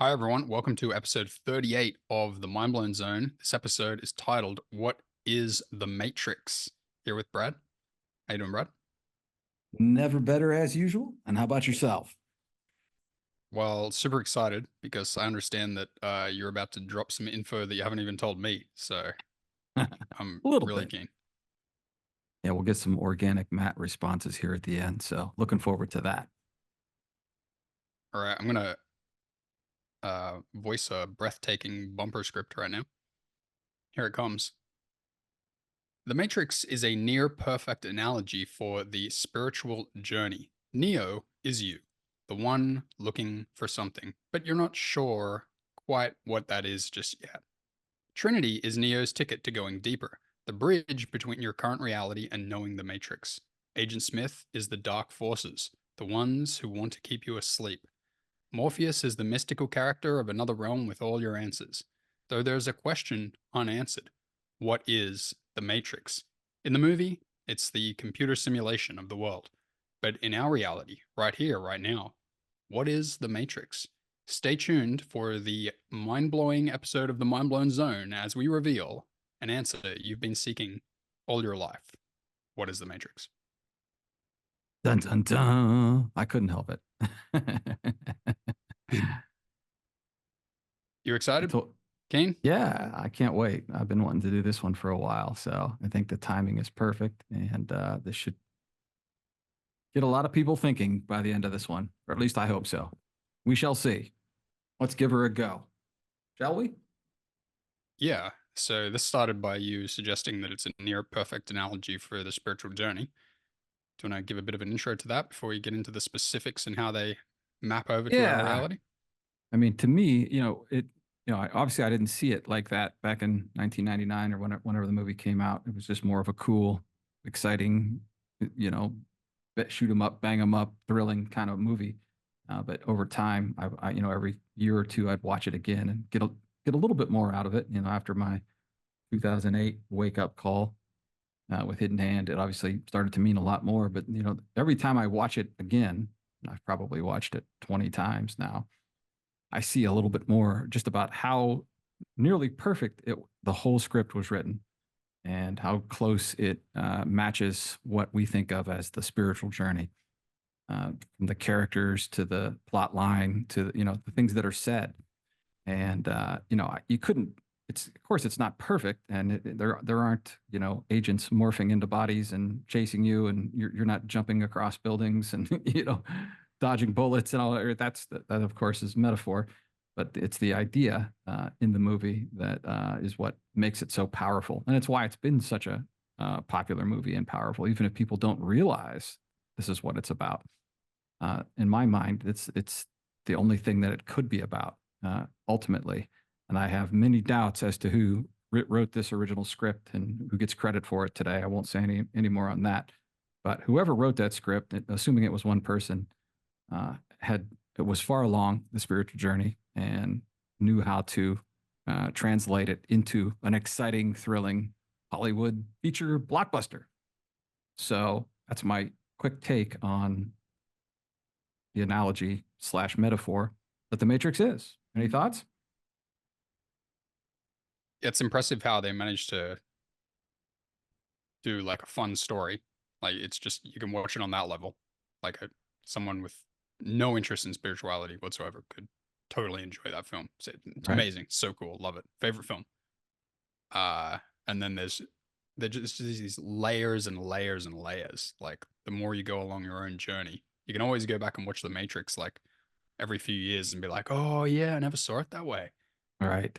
Hi, everyone. Welcome to episode 38 of the Mind Blown Zone. This episode is titled, What is the Matrix? Here with Brad. How you doing, Brad? Never better as usual. And how about yourself? Well, super excited because I understand that you're about to drop some info that you haven't even told me. So A I'm little really bit. keen. Yeah, we'll get some organic Matt responses here at the end. So looking forward to that. All right. I'm going to voice a breathtaking bumper script right now. Here it comes. The Matrix is a near perfect analogy for the spiritual journey. Neo is you, the one looking for something, but you're not sure quite what that is just yet. Trinity is Neo's ticket to going deeper, the bridge between your current reality and knowing the Matrix. Agent Smith is the dark forces, the ones who want to keep you asleep. Morpheus is the mystical character of another realm with all your answers. Though there's a question unanswered: what is the Matrix? In the movie, it's the computer simulation of the world. But in our reality, right here, right now, what is the Matrix? Stay tuned for the mind blowing episode of the Mind Blown Zone as we reveal an answer you've been seeking all your life. What is the Matrix? Dun dun dun. I couldn't help it. You I excited, told, Kane? yeah, I can't wait. I've been wanting to do this one for a while. So I think the timing is perfect. And this should get a lot of people thinking by the end of this one, or at least I hope so. We shall see. Let's give her a go. Shall we? Yeah. So this started by you suggesting that it's a near perfect analogy for the spiritual journey. Do you want to give a bit of an intro to that before we get into the specifics and how they map over to our Yeah. reality? I mean, to me, obviously I didn't see it like that back in 1999 or whenever the movie came out. It was just more of a cool, exciting, you know, shoot 'em up, bang 'em up, thrilling kind of movie. But over time, every year or two, I'd watch it again and get a little bit more out of it. You know, after my 2008 wake up call with Hidden Hand, it obviously started to mean a lot more. But every time I watch it again, I've probably watched it 20 times now. I see a little bit more just about how nearly perfect the whole script was written and how close it matches what we think of as the spiritual journey, from the characters to the plot line to the things that are said. And you couldn't. It's of course it's not perfect, and there aren't agents morphing into bodies and chasing you, and you're not jumping across buildings and dodging bullets and all that. That of course is metaphor, but it's the idea in the movie that is what makes it so powerful, and it's why it's been such a popular movie and powerful, even if people don't realize this is what it's about. In my mind, it's the only thing that it could be about ultimately, and I have many doubts as to who wrote this original script and who gets credit for it today. I won't say any more on that, but whoever wrote that script, assuming it was one person, had it was far along the spiritual journey and knew how to translate it into an exciting, thrilling Hollywood feature blockbuster. So that's my quick take on the analogy slash metaphor that the Matrix is. Any thoughts? It's impressive how they managed to do like a fun story. Like it's just you can watch it on that level. Like someone with no interest in spirituality whatsoever could totally enjoy that film. It's Right. amazing, so cool, love it, favorite film. Uh, and then there's just these layers and layers and layers. Like the more you go along your own journey, you can always go back and watch The Matrix like every few years and be like, oh yeah, I never saw it that way. All right.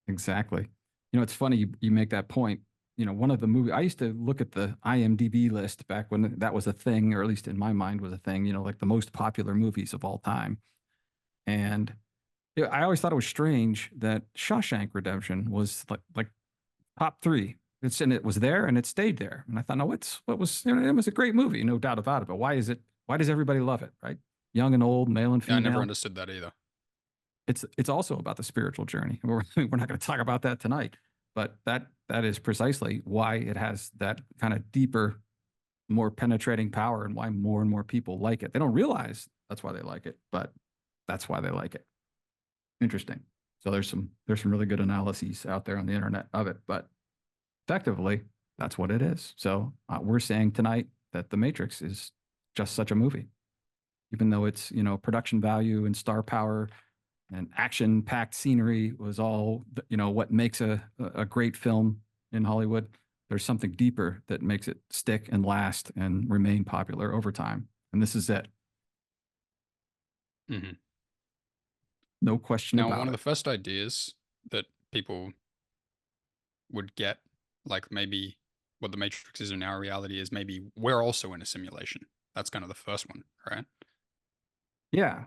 Exactly. It's funny you make that point. One of the movie I used to look at the IMDb list back when that was a thing, or at least in my mind was a thing, like the most popular movies of all time. And I always thought it was strange that Shawshank Redemption was like top three. It was there and it stayed there. And I thought, no, it was a great movie, no doubt about it. But why does everybody love it, right? Young and old, male and Yeah, I never female. understood that either. It's also about the spiritual journey. We're not going to talk about that tonight, but that is precisely why it has that kind of deeper, more penetrating power, and why more and more people like it. They don't realize that's why they like it, but that's why they like it. Interesting. So there's some really good analyses out there on the internet of it, but effectively, that's what it is. So we're saying tonight that The Matrix is just such a movie, even though it's production value and star power and action-packed scenery was all what makes a great film in Hollywood. There's something deeper that makes it stick and last and remain popular over time, and this is it. Hmm. No question Now, about one of it. the first ideas that people would get, like maybe what the Matrix is in our reality, is maybe we're also in a simulation. That's kind of the first one, right? Yeah,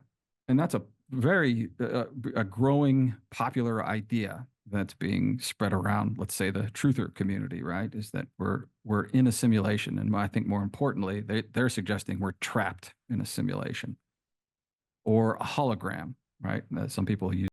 and that's a very a growing popular idea that's being spread around. Let's say the truther community, right? Is that we're in a simulation, and I think more importantly, they're suggesting we're trapped in a simulation or a hologram, right? Some people use